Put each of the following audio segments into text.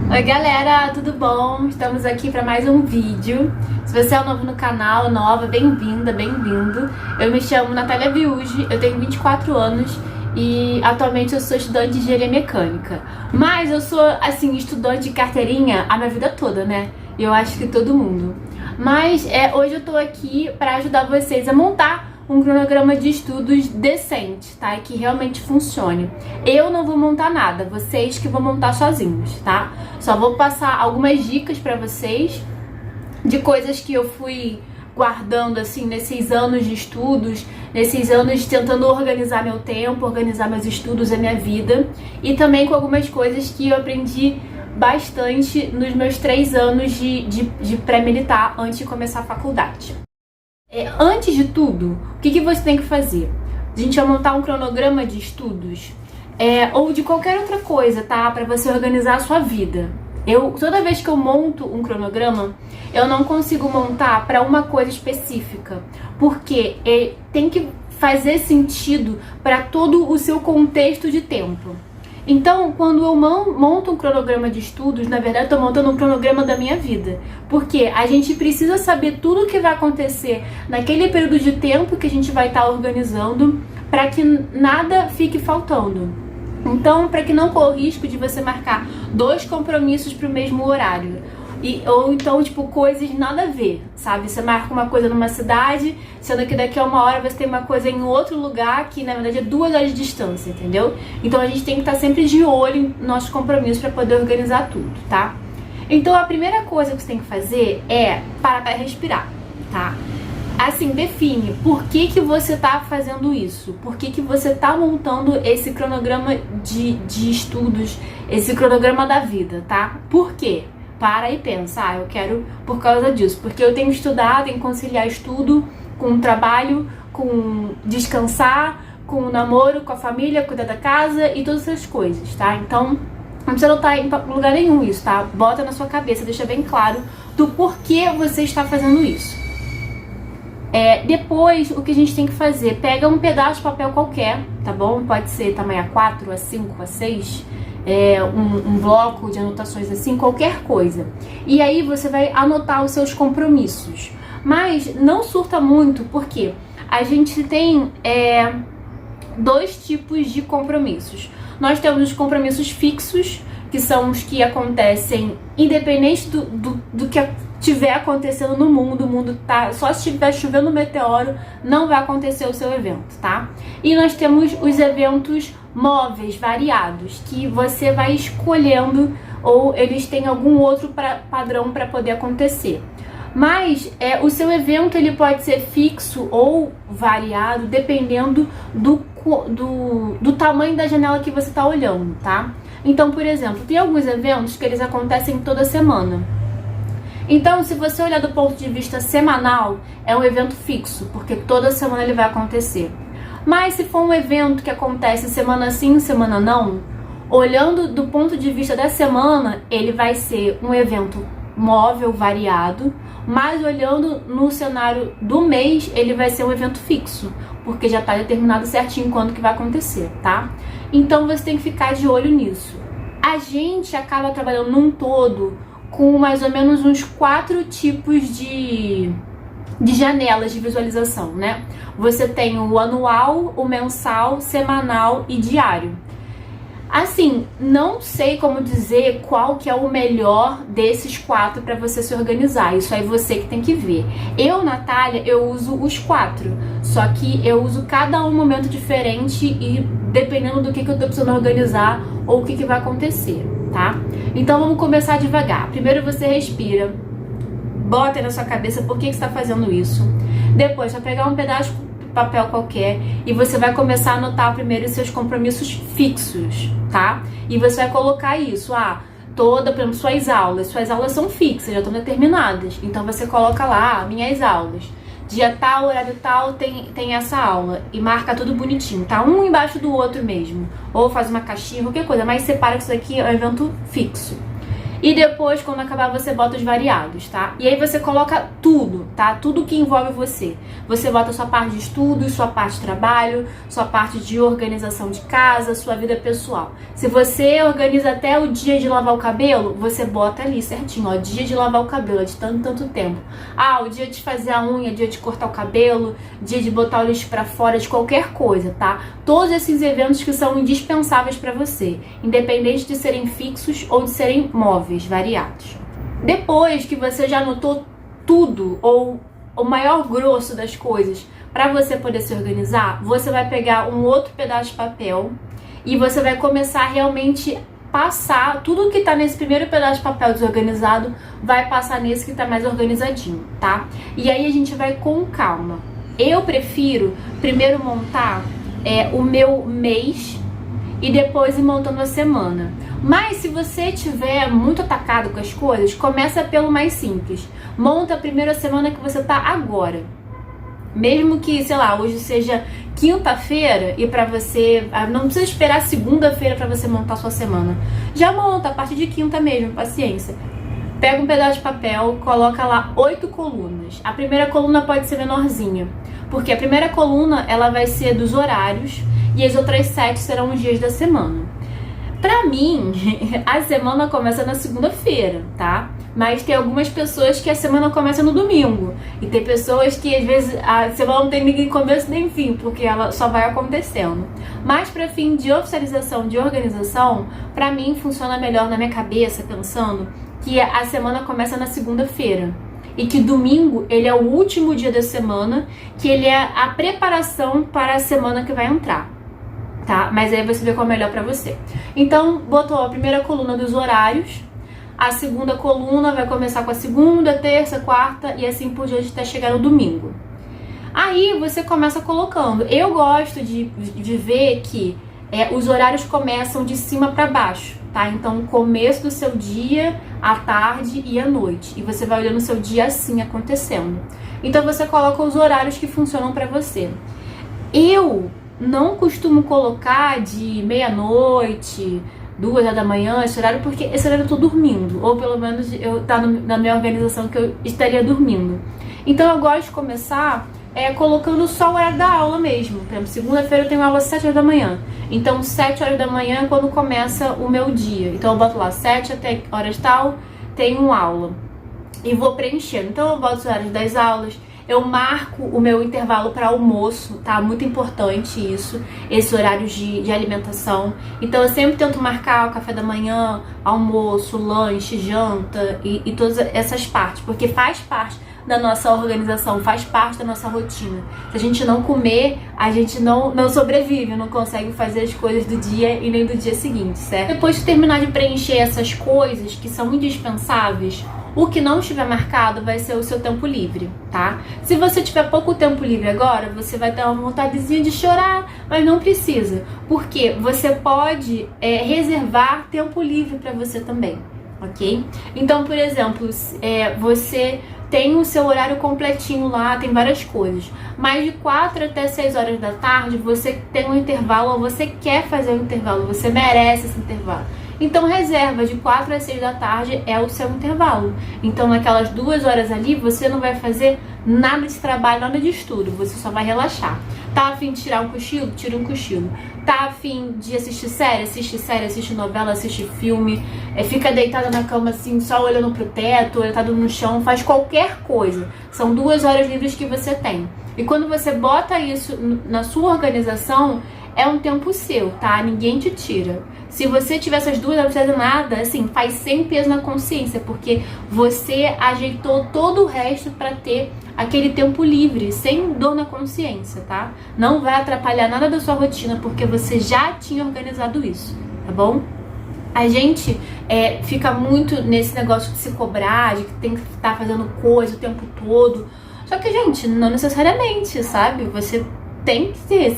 Oi galera, tudo bom? Estamos aqui para mais um vídeo. Se você é novo no canal, nova, bem-vinda, bem-vindo. Eu me chamo Natália Viuge, eu tenho 24 anos e atualmente eu sou estudante de engenharia mecânica. Mas eu sou, assim, estudante de carteirinha a minha vida toda, né? E eu acho que todo mundo. Mas hoje eu tô aqui para ajudar vocês a montar um cronograma de estudos decente, tá? E que realmente funcione. Eu não vou montar nada, vocês que vão montar sozinhos, tá? Só vou passar algumas dicas pra vocês de coisas que eu fui guardando, assim, nesses anos de estudos, nesses anos tentando organizar meu tempo, organizar meus estudos, a minha vida, e também com algumas coisas que eu aprendi bastante nos meus 3 anos de pré-militar antes de começar a faculdade. Antes de tudo, o que você tem que fazer? A gente vai montar um cronograma de estudos ou de qualquer outra coisa, tá? Para você organizar a sua vida. Toda vez que eu monto um cronograma, eu não consigo montar para uma coisa específica, porque tem que fazer sentido para todo o seu contexto de tempo. Então, quando eu monto um cronograma de estudos, na verdade, eu estou montando um cronograma da minha vida. Porque a gente precisa saber tudo o que vai acontecer naquele período de tempo que a gente vai estar organizando para que nada fique faltando. Então, para que não corra o risco de você marcar 2 compromissos para o mesmo horário. Ou então, tipo, coisas nada a ver, sabe? Você marca uma coisa numa cidade, sendo que daqui a 1 hora você tem uma coisa em outro lugar, que na verdade é 2 horas de distância, entendeu? Então a gente tem que estar sempre de olho em nossos compromissos para poder organizar tudo, tá? Então a primeira coisa que você tem que fazer é parar para respirar, tá? Assim, define por que você tá fazendo isso, por que você tá montando esse cronograma de estudos, esse cronograma da vida, tá? Por quê? Para e pensa, eu quero por causa disso, porque eu tenho estudado, tenho que conciliar estudo com o trabalho, com descansar, com o namoro, com a família, cuidar da casa e todas essas coisas, tá? Então, não precisa anotar em lugar nenhum isso, tá? Bota na sua cabeça, deixa bem claro do porquê você está fazendo isso. Depois, o que a gente tem que fazer? Pega um pedaço de papel qualquer, tá bom? Pode ser tamanho A4, A5, A6, um bloco de anotações assim, qualquer coisa. E aí você vai anotar os seus compromissos. Mas não surta muito, porque a gente tem 2 tipos de compromissos. Nós temos os compromissos fixos, que são os que acontecem independente do que estiver acontecendo no mundo. O mundo tá, só se estiver chovendo um meteoro, não vai acontecer o seu evento, tá? E nós temos os eventos móveis, variados, que você vai escolhendo, ou eles têm algum outro padrão para poder acontecer. Mas o seu evento ele pode ser fixo ou variado, dependendo do tamanho da janela que você está olhando, tá? Então, por exemplo, tem alguns eventos que eles acontecem toda semana. Então, se você olhar do ponto de vista semanal, é um evento fixo, porque toda semana ele vai acontecer. Mas se for um evento que acontece semana sim, semana não, olhando do ponto de vista da semana, ele vai ser um evento móvel, variado, mas olhando no cenário do mês, ele vai ser um evento fixo, porque já está determinado certinho quando que vai acontecer, tá? Então você tem que ficar de olho nisso. A gente acaba trabalhando num todo com mais ou menos uns 4 tipos de janelas de visualização, né? Você tem o anual, o mensal, semanal e diário. Assim, não sei como dizer qual que é o melhor desses 4 para você se organizar. Isso aí você que tem que ver. Eu, Natália, eu uso os 4. Só que eu uso cada um momento diferente e dependendo do que eu tô precisando organizar ou o que vai acontecer, tá? Então vamos começar devagar. Primeiro você respira. Bota aí na sua cabeça por que você está fazendo isso. Depois, vai pegar um pedaço de papel qualquer e você vai começar a anotar primeiro os seus compromissos fixos, tá? E você vai colocar isso, por exemplo, suas aulas são fixas, já estão determinadas. Então você coloca lá, minhas aulas. Dia tal, horário tal, tem essa aula. E marca tudo bonitinho, tá? Um embaixo do outro mesmo. Ou faz uma caixinha, qualquer coisa, mas separa que isso aqui é um evento fixo. E depois, quando acabar, você bota os variados, tá? E aí você coloca tudo, tá? Tudo que envolve você. Você bota sua parte de estudos, sua parte de trabalho, sua parte de organização de casa, sua vida pessoal. Se você organiza até o dia de lavar o cabelo, você bota ali certinho, ó, dia de lavar o cabelo, é de tanto tempo. Ah, o dia de fazer a unha, dia de cortar o cabelo, dia de botar o lixo pra fora, de qualquer coisa, tá? Todos esses eventos que são indispensáveis pra você, independente de serem fixos ou de serem móveis, variados. Depois que você já anotou tudo, ou o maior grosso das coisas, para você poder se organizar, você vai pegar um outro pedaço de papel e você vai começar a realmente passar tudo que tá nesse primeiro pedaço de papel desorganizado, vai passar nesse que tá mais organizadinho, tá? E aí a gente vai com calma. Eu prefiro primeiro montar o meu mês e depois ir montando a semana. Mas se você tiver muito atacado com as coisas, começa pelo mais simples. Monta a primeira semana que você tá agora. Mesmo que, sei lá, hoje seja quinta-feira e pra você... Não precisa esperar segunda-feira pra você montar a sua semana. Já monta a partir de quinta mesmo, paciência. Pega um pedaço de papel, coloca lá 8 colunas. A primeira coluna pode ser menorzinha, porque a primeira coluna ela vai ser dos horários e as outras 7 serão os dias da semana. Pra mim, a semana começa na segunda-feira, tá? Mas tem algumas pessoas que a semana começa no domingo. E tem pessoas que às vezes a semana não tem nem começo nem fim, porque ela só vai acontecendo. Mas pra fim de oficialização, de organização, pra mim funciona melhor na minha cabeça, pensando que a semana começa na segunda-feira. E que domingo, ele é o último dia da semana, que ele é a preparação para a semana que vai entrar. Tá? Mas aí você vê qual é melhor pra você. Então, botou a primeira coluna dos horários, a segunda coluna vai começar com a segunda, terça, quarta e assim por diante até chegar no domingo. Aí você começa colocando. Eu gosto de ver que os horários começam de cima pra baixo, tá? Então, começo do seu dia, à tarde e à noite. E você vai olhando o seu dia assim acontecendo. Então, você coloca os horários que funcionam pra você. Eu não costumo colocar de meia-noite, 2 horas da manhã, esse horário, porque esse horário eu tô dormindo. Ou pelo menos tá na minha organização que eu estaria dormindo. Então eu gosto de começar colocando só o horário da aula mesmo. Por exemplo, segunda-feira eu tenho aula às 7 horas da manhã. Então 7 horas da manhã é quando começa o meu dia. Então eu boto lá 7 até horas tal, tenho aula. E vou preenchendo. Então eu boto os horários das aulas. Eu marco o meu intervalo para almoço, tá? Muito importante isso, esse horário de alimentação. Então eu sempre tento marcar o café da manhã, almoço, lanche, janta e todas essas partes, porque faz parte da nossa organização, faz parte da nossa rotina. Se a gente não comer, a gente não sobrevive, não consegue fazer as coisas do dia e nem do dia seguinte, certo? Depois de terminar de preencher essas coisas que são indispensáveis, o que não estiver marcado vai ser o seu tempo livre, tá? Se você tiver pouco tempo livre agora, você vai ter uma vontadezinha de chorar, mas não precisa, porque você pode reservar tempo livre para você também, ok? Então, por exemplo, você tem o seu horário completinho lá, tem várias coisas, mas de 4 até 6 horas da tarde você tem um intervalo, ou você quer fazer um intervalo, você merece esse intervalo. Então reserva, de 4 às 6 da tarde é o seu intervalo. Então naquelas 2 horas ali você não vai fazer nada de trabalho, nada de estudo, você só vai relaxar. Tá a fim de tirar um cochilo? Tira um cochilo. Tá a fim de assistir série? Assiste série, assiste novela, assiste filme, fica deitada na cama assim, só olhando pro teto, deitado no chão, faz qualquer coisa. São 2 horas livres que você tem. E quando você bota isso na sua organização, é um tempo seu, tá? Ninguém te tira. Se você tiver essas 2 horas fazendo nada, assim, faz sem peso na consciência, porque você ajeitou todo o resto pra ter aquele tempo livre, sem dor na consciência, tá? Não vai atrapalhar nada da sua rotina, porque você já tinha organizado isso, tá bom? A gente fica muito nesse negócio de se cobrar, de que tem que estar fazendo coisa o tempo todo. Só que, gente, não necessariamente, sabe? Você tem que ter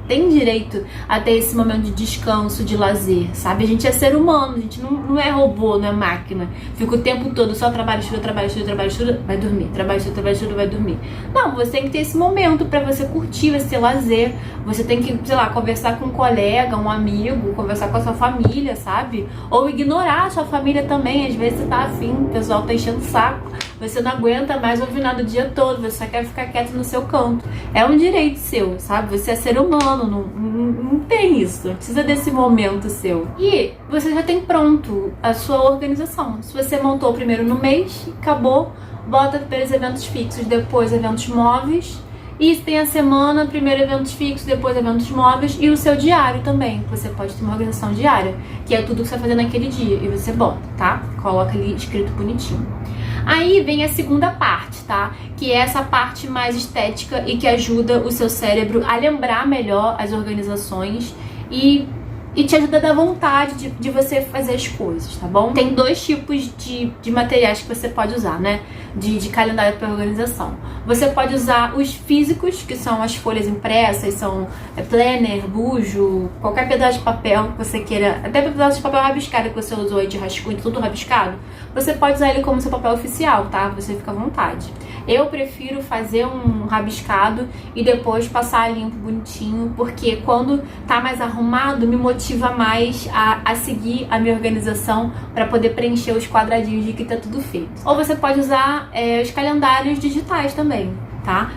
tem direito a ter esse momento de descanso, de lazer, sabe? A gente é ser humano, a gente não é robô, não é máquina. Fica o tempo todo só trabalho, estuda, trabalho, estuda, trabalho, estuda, vai dormir. Trabalho, estuda, trabalho, estuda, vai dormir. Não, você tem que ter esse momento pra você curtir, você ter lazer. Você tem que, sei lá, conversar com um colega, um amigo, conversar com a sua família, sabe? Ou ignorar a sua família também. Às vezes você tá afim, o pessoal tá enchendo o saco. Você não aguenta mais ouvir nada o dia todo, você só quer ficar quieto no seu canto. É um direito seu, sabe? Você é ser humano, não tem isso. Não precisa desse momento seu. E você já tem pronto a sua organização. Se você montou primeiro no mês, acabou, bota primeiro eventos fixos, depois eventos móveis. E tem a semana, primeiro eventos fixos, depois eventos móveis e o seu diário também. Você pode ter uma organização diária, que é tudo que você vai fazer naquele dia. E você bota, tá? Coloca ali escrito bonitinho. Aí vem a segunda parte, tá? Que é essa parte mais estética e que ajuda o seu cérebro a lembrar melhor as organizações e te ajuda a dar vontade de você fazer as coisas, tá bom? Tem dois tipos de materiais que você pode usar, né? De calendário para organização. Você pode usar os físicos, que são as folhas impressas, são planner, bujo, qualquer pedaço de papel que você queira, até pedaço de papel rabiscado que você usou aí de rascunho, tudo rabiscado, você pode usar ele como seu papel oficial, tá? Você fica à vontade. Eu prefiro fazer um rabiscado e depois passar limpo, bonitinho, porque quando tá mais arrumado, me motiva mais a seguir a minha organização para poder preencher os quadradinhos de que tá tudo feito. Ou você pode usar os calendários digitais também, tá?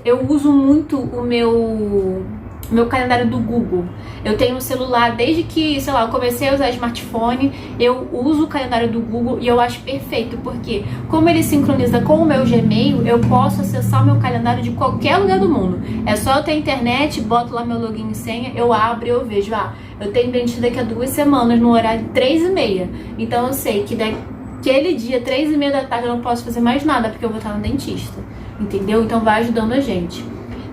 Eu uso muito o meu calendário do Google. Eu tenho um celular desde que, sei lá, eu comecei a usar smartphone, eu uso o calendário do Google e eu acho perfeito, porque como ele sincroniza com o meu Gmail, eu posso acessar o meu calendário de qualquer lugar do mundo. É só eu ter internet, boto lá meu login e senha, eu abro e eu vejo, eu tenho dentista daqui a 2 semanas no horário de 3h30. Então eu sei que daquele dia, 3h30 da tarde, eu não posso fazer mais nada, porque eu vou estar no dentista. Entendeu? Então vai ajudando a gente.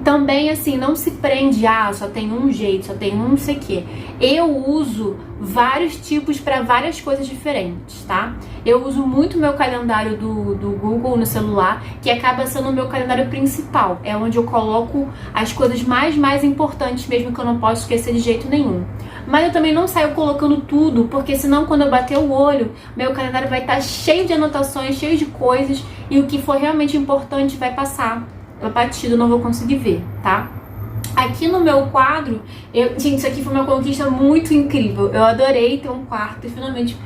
Também, assim, não se prende, só tem um jeito, só tem um não sei o quê. Eu uso vários tipos para várias coisas diferentes, tá? Eu uso muito meu calendário do Google no celular, que acaba sendo o meu calendário principal. É onde eu coloco as coisas mais importantes mesmo, que eu não posso esquecer de jeito nenhum. Mas eu também não saio colocando tudo, porque senão quando eu bater o olho, meu calendário vai estar cheio de anotações, cheio de coisas, e o que for realmente importante vai passar batido, não vou conseguir ver, tá? Aqui no meu quadro, gente, isso aqui foi uma conquista muito incrível. Eu adorei ter um quarto e finalmente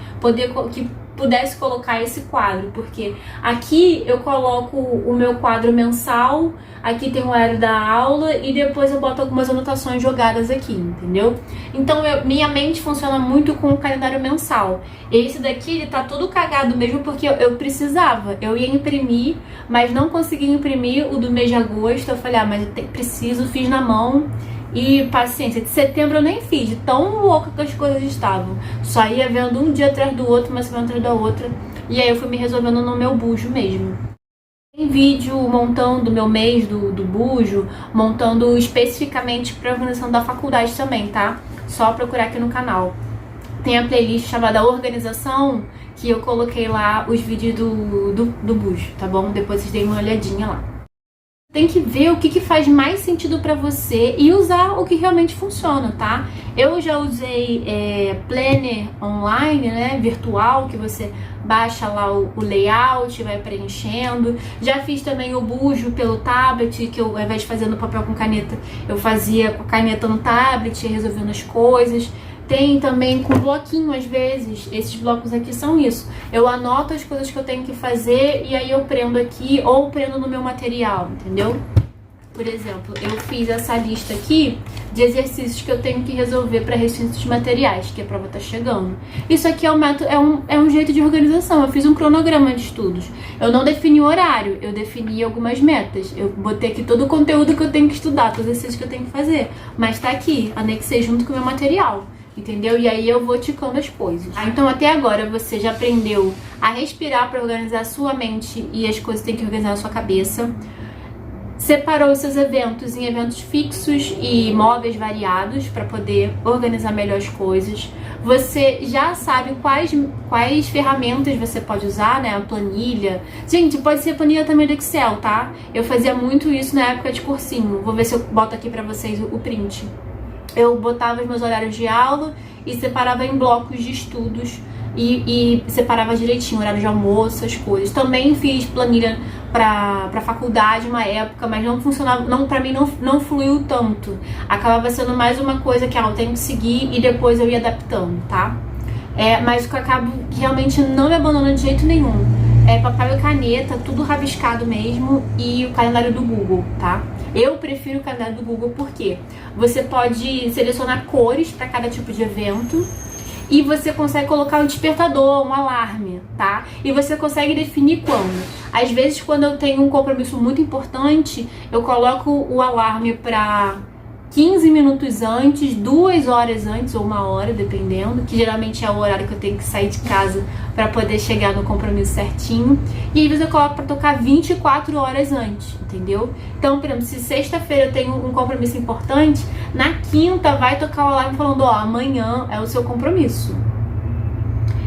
que pudesse colocar esse quadro, porque aqui eu coloco o meu quadro mensal, aqui tem o horário da aula e depois eu boto algumas anotações jogadas aqui, entendeu? Então minha mente funciona muito com o calendário mensal. Esse daqui, ele tá todo cagado mesmo porque eu precisava, eu ia imprimir, mas não consegui imprimir o do mês de agosto. Eu falei, mas eu preciso, fiz na mão. E paciência, de setembro eu nem fiz, de tão louca que as coisas estavam. Só ia vendo um dia atrás do outro, uma semana atrás da outra. E aí eu fui me resolvendo no meu bujo mesmo. Tem vídeo montando meu mês do bujo, montando especificamente para a organização da faculdade também, tá? Só procurar aqui no canal. Tem a playlist chamada Organização, que eu coloquei lá os vídeos do bujo, tá bom? Depois vocês deem uma olhadinha lá. Tem que ver o que faz mais sentido pra você e usar o que realmente funciona, tá? Eu já usei planner online, né, virtual, que você baixa lá o layout, vai preenchendo. Já fiz também o bujo pelo tablet, que eu, ao invés de fazer no papel com caneta, eu fazia com a caneta no tablet, resolvendo as coisas. Tem também com bloquinho, às vezes. Esses blocos aqui são isso. Eu anoto as coisas que eu tenho que fazer e aí eu prendo aqui ou prendo no meu material, entendeu? Por exemplo, eu fiz essa lista aqui de exercícios que eu tenho que resolver para recintos materiais, que a prova tá chegando. Isso aqui é um método, é um jeito de organização. Eu fiz um cronograma de estudos. Eu não defini o horário, eu defini algumas metas. Eu botei aqui todo o conteúdo que eu tenho que estudar, todos os exercícios que eu tenho que fazer. Mas tá aqui, anexei junto com o meu material. Entendeu? E aí eu vou ticando as coisas. Então até agora você já aprendeu a respirar para organizar a sua mente e as coisas tem que organizar na sua cabeça. Separou os seus eventos em eventos fixos e móveis variados para poder organizar melhor as coisas. você já sabe quais ferramentas você pode usar, né? A planilha. Gente, pode ser planilha também do Excel, tá? Eu fazia muito isso na época de cursinho. Vou ver se eu boto aqui pra vocês o print. Eu botava os meus horários de aula e separava em blocos de estudos e separava direitinho, horário de almoço, essas coisas. Também fiz planilha pra faculdade uma época, mas não funcionava, pra mim não fluiu tanto. Acabava sendo mais uma coisa que eu tenho que seguir e depois eu ia adaptando, tá? Mas o que eu acabo realmente não me abandonando de jeito nenhum é papel e caneta, tudo rabiscado mesmo, e o calendário do Google, tá? Eu prefiro o calendário do Google porque você pode selecionar cores para cada tipo de evento e você consegue colocar um despertador, um alarme, tá? E você consegue definir quando. Às vezes, quando eu tenho um compromisso muito importante, eu coloco o alarme para 15 minutos antes, 2 horas antes ou 1 hora, dependendo, que geralmente é o horário que eu tenho que sair de casa para poder chegar no compromisso certinho. E aí você coloca para tocar 24 horas antes, entendeu? Então, por exemplo, se sexta-feira eu tenho um compromisso importante, na quinta vai tocar o alarme falando, ó, amanhã é o seu compromisso.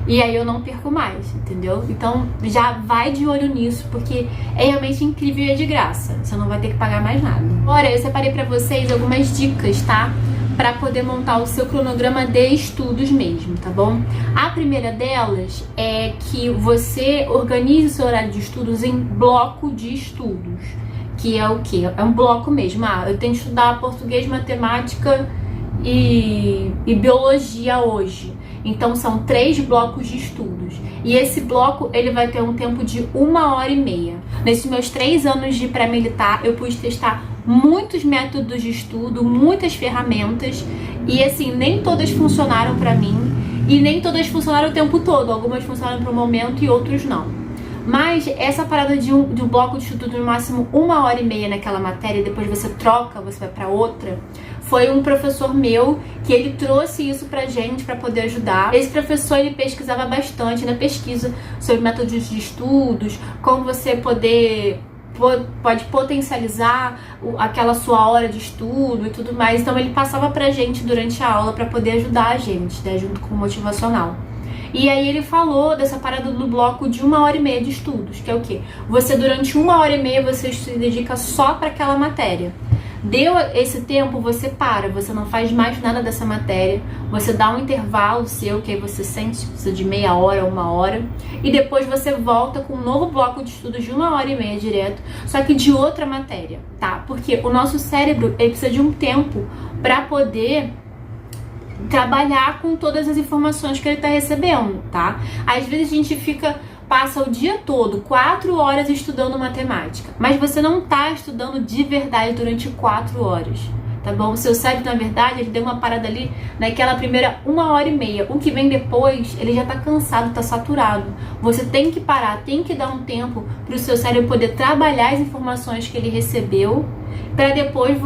E aí eu não perco mais, entendeu? Então já vai de olho nisso, porque é realmente incrível e é de graça. Você não vai ter que pagar mais nada. Agora eu separei pra vocês algumas dicas, tá? Pra poder montar o seu cronograma de estudos mesmo, tá bom? A primeira delas é que você organize o seu horário de estudos em bloco de estudos. Que é o quê? É um bloco mesmo. Eu tenho que estudar português, matemática e biologia hoje. Então são 3 blocos de estudos. E esse bloco ele vai ter um tempo de 1h30. Nesses meus 3 anos de pré-militar, eu pude testar muitos métodos de estudo, muitas ferramentas. E assim, nem todas funcionaram pra mim. E nem todas funcionaram o tempo todo. Algumas funcionaram para um momento e outros não. Mas essa parada de um bloco de estudo no máximo 1h30 naquela matéria, depois você troca, você vai pra outra, foi um professor meu que ele trouxe isso pra gente pra poder ajudar. Esse professor ele pesquisava bastante na pesquisa sobre métodos de estudos, como você pode potencializar aquela sua hora de estudo e tudo mais. Então ele passava pra gente durante a aula pra poder ajudar a gente, né, junto com o motivacional. E aí ele falou dessa parada do bloco de 1h30 de estudos, que é o quê? Você durante 1h30 você se dedica só para aquela matéria. Deu esse tempo, você para, você não faz mais nada dessa matéria, você dá um intervalo seu, que aí você sente se precisa de meia hora ou 1 hora, e depois você volta com um novo bloco de estudos de 1h30 direto, só que de outra matéria, tá? Porque o nosso cérebro, ele precisa de um tempo para poder trabalhar com todas as informações que ele tá recebendo, tá? Às vezes a gente passa o dia todo, 4 horas estudando matemática, mas você não tá estudando de verdade durante 4 horas, tá bom? O seu cérebro, na verdade, ele deu uma parada ali naquela primeira 1h30. O que vem depois, ele já tá cansado, tá saturado. Você tem que parar, tem que dar um tempo pro seu cérebro poder trabalhar as informações que ele recebeu, para depois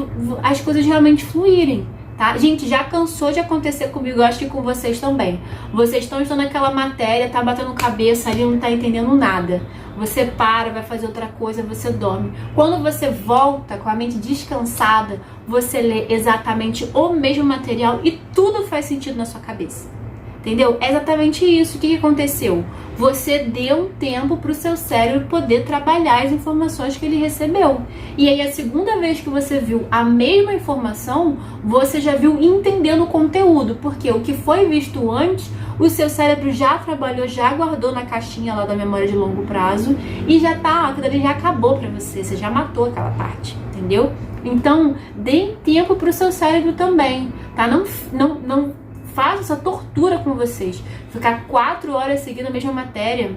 as coisas realmente fluírem. Tá? Gente, já cansou de acontecer comigo, eu acho que com vocês também. Vocês estão estudando aquela matéria, tá batendo cabeça ali, não tá entendendo nada. Você para, vai fazer outra coisa, você dorme. Quando você volta com a mente descansada, você lê exatamente o mesmo material e tudo faz sentido na sua cabeça. Entendeu? É exatamente isso. O que aconteceu? Você deu um tempo para o seu cérebro poder trabalhar as informações que ele recebeu. E aí, a segunda vez que você viu a mesma informação, você já viu entendendo o conteúdo. Porque o que foi visto antes, o seu cérebro já trabalhou, já guardou na caixinha lá da memória de longo prazo e já tá, aquilo ali já acabou para você. Você já matou aquela parte, entendeu? Então, dê tempo para o seu cérebro também, tá? Não faz essa tortura com vocês. Ficar 4 horas seguindo a mesma matéria,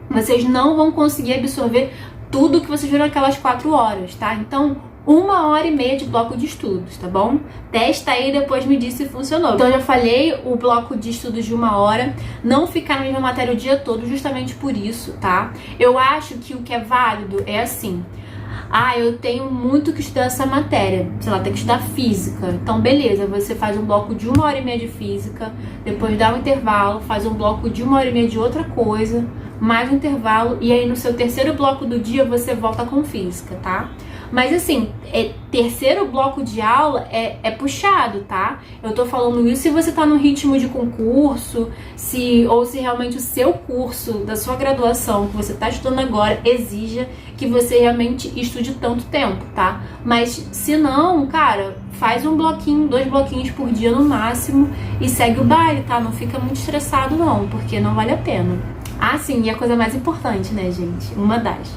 vocês não vão conseguir absorver tudo que vocês viram naquelas 4 horas, tá? Então, 1h30 de bloco de estudos, tá bom? Testa aí e depois me diz se funcionou. Então, eu já falei, o bloco de estudos de 1 hora, não ficar na mesma matéria o dia todo, justamente por isso, tá? Eu acho que o que é válido é assim: eu tenho muito que estudar essa matéria, sei lá, tem que estudar física. Então, beleza, você faz um bloco de 1h30 de física, depois dá um intervalo, faz um bloco de 1h30 de outra coisa, mais um intervalo, e aí no seu terceiro bloco do dia você volta com física, tá? Mas assim, terceiro bloco de aula é puxado, tá? Eu tô falando isso se você tá no ritmo de concurso, ou se realmente o seu curso da sua graduação que você tá estudando agora exija que você realmente estude tanto tempo, tá? Mas se não, cara, faz um bloquinho, 2 bloquinhos por dia no máximo e segue o baile, tá? Não fica muito estressado não, porque não vale a pena. Ah, sim, e a coisa mais importante, né, gente? Uma das.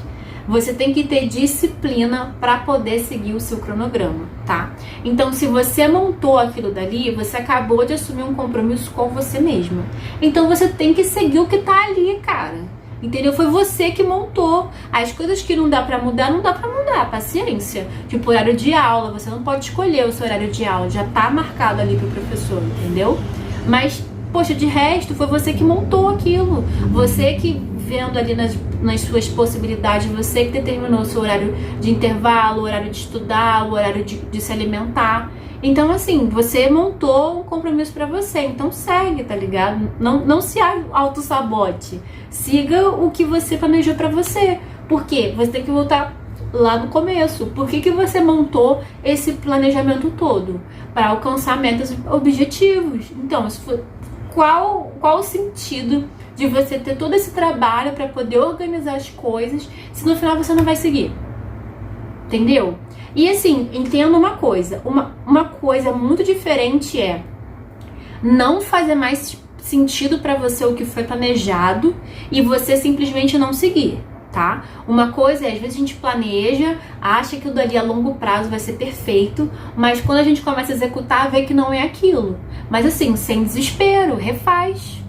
Você tem que ter disciplina para poder seguir o seu cronograma, tá? Então, se você montou aquilo dali, você acabou de assumir um compromisso com você mesma. Então, você tem que seguir o que tá ali, cara. Entendeu? Foi você que montou. As coisas que não dá pra mudar, não dá pra mudar. Paciência. Tipo, horário de aula. Você não pode escolher o seu horário de aula. Já tá marcado ali pro professor, entendeu? Mas, poxa, de resto, foi você que montou aquilo. Você que, vendo ali nas suas possibilidades, você que determinou o seu horário de intervalo, o horário de estudar, o horário de se alimentar. Então, assim, você montou um compromisso pra você, então segue, tá ligado? Não se auto-sabote. Siga o que você planejou pra você. Por quê? Você tem que voltar lá no começo. Por que você montou esse planejamento todo? Para alcançar metas e objetivos. Então, qual o sentido de você ter todo esse trabalho para poder organizar as coisas se no final você não vai seguir? Entendeu? E assim, entenda uma coisa. Uma coisa muito diferente é não fazer mais sentido para você o que foi planejado e você simplesmente não seguir, tá? Uma coisa é, às vezes a gente planeja, acha que o dali a longo prazo vai ser perfeito, mas quando a gente começa a executar, vê que não é aquilo. Mas assim, sem desespero, refaz.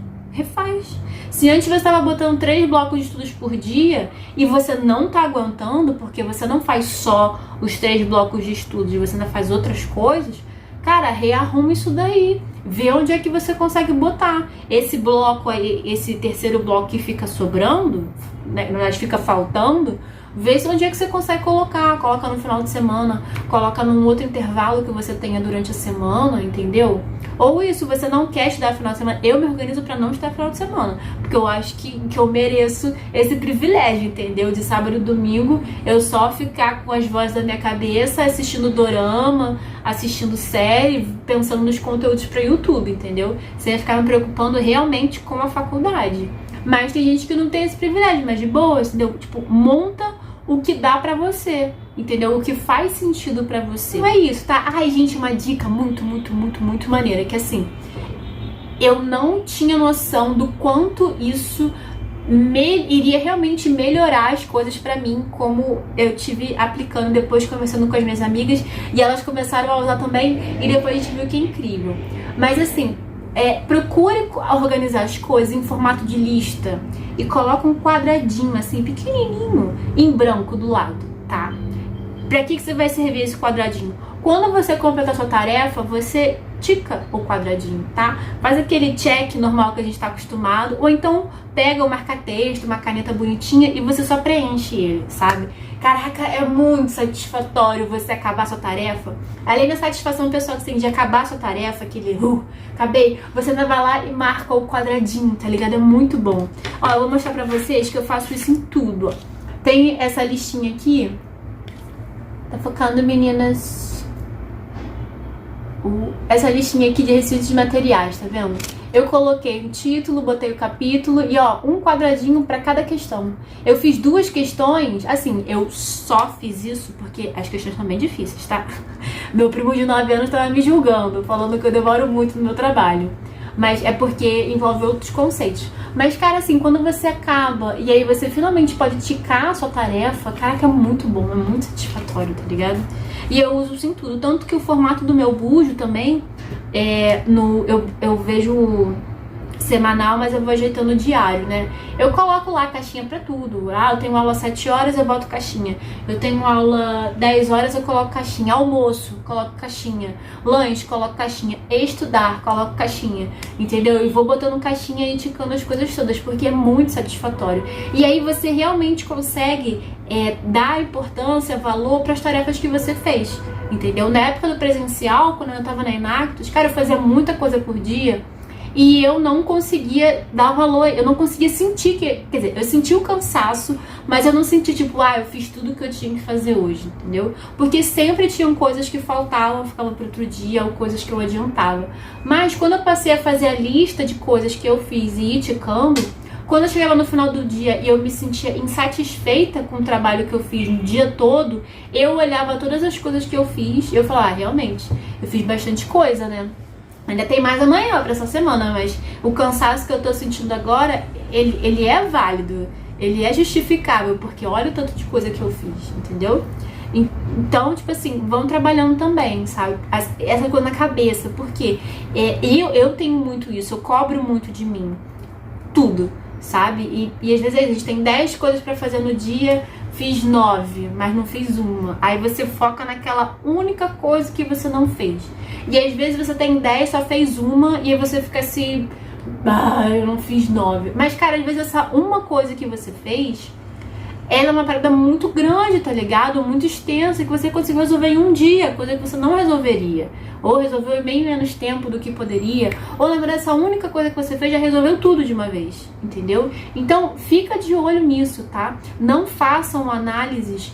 Se antes você estava botando 3 blocos de estudos por dia e você não tá aguentando, porque você não faz só os 3 blocos de estudos, você ainda faz outras coisas, cara, rearruma isso daí. Vê onde é que você consegue botar. Esse bloco aí, esse terceiro bloco que fica sobrando, né, na verdade fica faltando, vê onde é que você consegue colocar. Coloca no final de semana, coloca num outro intervalo que você tenha durante a semana, entendeu? Ou isso, você não quer estudar final de semana. Eu me organizo pra não estudar final de semana, porque eu acho que eu mereço esse privilégio, entendeu? De sábado e domingo eu só ficar com as vozes da minha cabeça, assistindo dorama, assistindo série, pensando nos conteúdos pra YouTube, entendeu? Sem ficar me preocupando realmente com a faculdade. Mas tem gente que não tem esse privilégio, mas de boa, entendeu? Tipo, monta o que dá pra você, entendeu? O que faz sentido pra você. Não é isso, tá? Ai, gente, uma dica muito maneira, que assim, eu não tinha noção do quanto isso iria realmente melhorar as coisas pra mim, como eu tive aplicando depois, conversando com as minhas amigas, e elas começaram a usar também, e depois a gente viu que é incrível. Mas assim, procure organizar as coisas em formato de lista e coloca um quadradinho assim, pequenininho, em branco do lado, tá? Pra que você vai servir esse quadradinho? Quando você completa a sua tarefa, você tica o quadradinho, tá? Faz aquele check normal que a gente tá acostumado, ou então pega o marca-texto, uma caneta bonitinha e você só preenche ele, sabe? Caraca, é muito satisfatório você acabar a sua tarefa. Além da satisfação pessoal que você tem de acabar a sua tarefa, aquele acabei, você ainda vai lá e marca o quadradinho, tá ligado? É muito bom. Ó, eu vou mostrar pra vocês que eu faço isso em tudo, ó. Tem essa listinha aqui. Tá focando, meninas? Essa listinha aqui de receitos de materiais, tá vendo? Eu coloquei o título, botei o capítulo e ó, um quadradinho pra cada questão. Eu fiz 2 questões, assim, eu só fiz isso porque as questões são bem difíceis, tá? Meu primo de 9 anos tava me julgando, falando que eu demoro muito no meu trabalho. Mas é porque envolve outros conceitos. Mas, cara, assim, quando você acaba e aí você finalmente pode ticar a sua tarefa, cara, que é muito bom, é muito satisfatório, tá ligado? E eu uso isso em tudo. Tanto que o formato do meu bujo também, eu vejo semanal, mas eu vou ajeitando diário, né? Eu coloco lá caixinha pra tudo. Ah, eu tenho aula às 7 horas, eu boto caixinha. Eu tenho aula 10 horas, eu coloco caixinha. Almoço, coloco caixinha. Lanche, coloco caixinha. Estudar, coloco caixinha. Entendeu? E vou botando caixinha e ticando as coisas todas, porque é muito satisfatório. E aí você realmente consegue dar importância, valor para as tarefas que você fez. Entendeu? Na época do presencial, quando eu tava na Enactus, cara, eu fazia muita coisa por dia. e eu não conseguia dar valor, eu não conseguia sentir quer dizer, eu senti o cansaço, mas eu não senti tipo, eu fiz tudo que eu tinha que fazer hoje, entendeu? Porque sempre tinham coisas que faltavam, ficavam para outro dia, ou coisas que eu adiantava. Mas quando eu passei a fazer a lista de coisas que eu fiz e ir ticando, quando eu chegava no final do dia e eu me sentia insatisfeita com o trabalho que eu fiz no dia todo, eu olhava todas as coisas que eu fiz e eu falava, realmente, eu fiz bastante coisa, né? Ainda tem mais amanhã pra essa semana, mas o cansaço que eu tô sentindo agora, ele é válido, ele é justificável, porque olha o tanto de coisa que eu fiz, entendeu? Então, tipo assim, vão trabalhando também, sabe? Essa coisa na cabeça, porque eu tenho muito isso, eu cobro muito de mim, tudo. Sabe? E às vezes a gente tem 10 coisas pra fazer no dia, fiz 9, mas não fiz uma. Aí você foca naquela única coisa que você não fez. E às vezes você tem 10, só fez uma, e aí você fica assim, eu não fiz 9. Mas, cara, às vezes essa uma coisa que você fez, ela é uma parada muito grande, tá ligado? Muito extensa, que você conseguiu resolver em um dia, coisa que você não resolveria. Ou resolveu em bem menos tempo do que poderia. Ou, na verdade, essa única coisa que você fez já resolveu tudo de uma vez, entendeu? Então, fica de olho nisso, tá? Não façam análises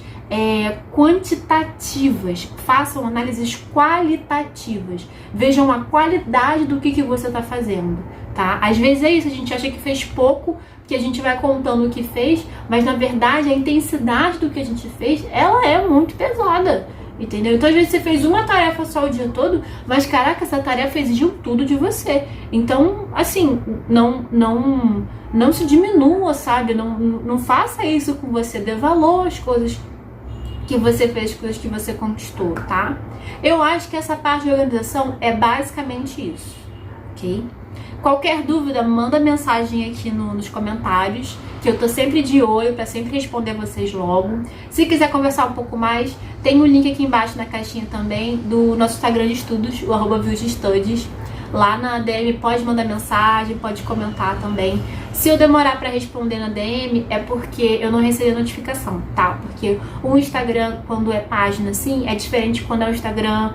quantitativas, façam análises qualitativas. Vejam a qualidade do que você tá fazendo, tá? Às vezes é isso, a gente acha que fez pouco, que a gente vai contando o que fez, mas na verdade a intensidade do que a gente fez, ela é muito pesada, entendeu? Então às vezes você fez uma tarefa só o dia todo, mas caraca, essa tarefa exigiu tudo de você. Então, assim, não se diminua, sabe? Não faça isso com você, dê valor às coisas que você fez, coisas que você conquistou, tá? Eu acho que essa parte de organização é basicamente isso, ok? Qualquer dúvida, manda mensagem aqui nos comentários, que eu tô sempre de olho pra sempre responder vocês logo. Se quiser conversar um pouco mais, tem o link aqui embaixo na caixinha também do nosso Instagram de estudos, o @ViewsStudies. Lá na DM pode mandar mensagem, pode comentar também. Se eu demorar pra responder na DM, é porque eu não recebi a notificação, tá? Porque o Instagram, quando é página assim, é diferente quando é o Instagram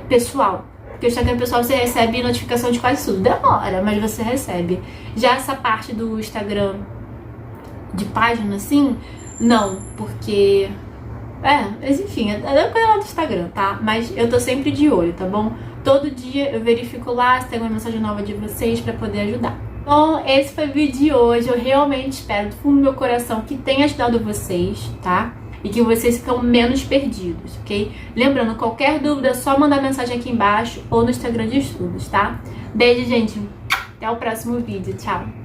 pessoal. Porque o Instagram pessoal você recebe notificação de quase tudo. Demora, mas você recebe. Já essa parte do Instagram de página, assim, não. Porque... mas enfim, é coisa lá do Instagram, tá? Mas eu tô sempre de olho, tá bom? Todo dia eu verifico lá se tem uma mensagem nova de vocês pra poder ajudar. Bom, esse foi o vídeo de hoje. Eu realmente espero do fundo do meu coração que tenha ajudado vocês, tá? E que vocês ficam menos perdidos, ok? Lembrando, qualquer dúvida é só mandar mensagem aqui embaixo ou no Instagram de estudos, tá? Beijo, gente. Até o próximo vídeo. Tchau.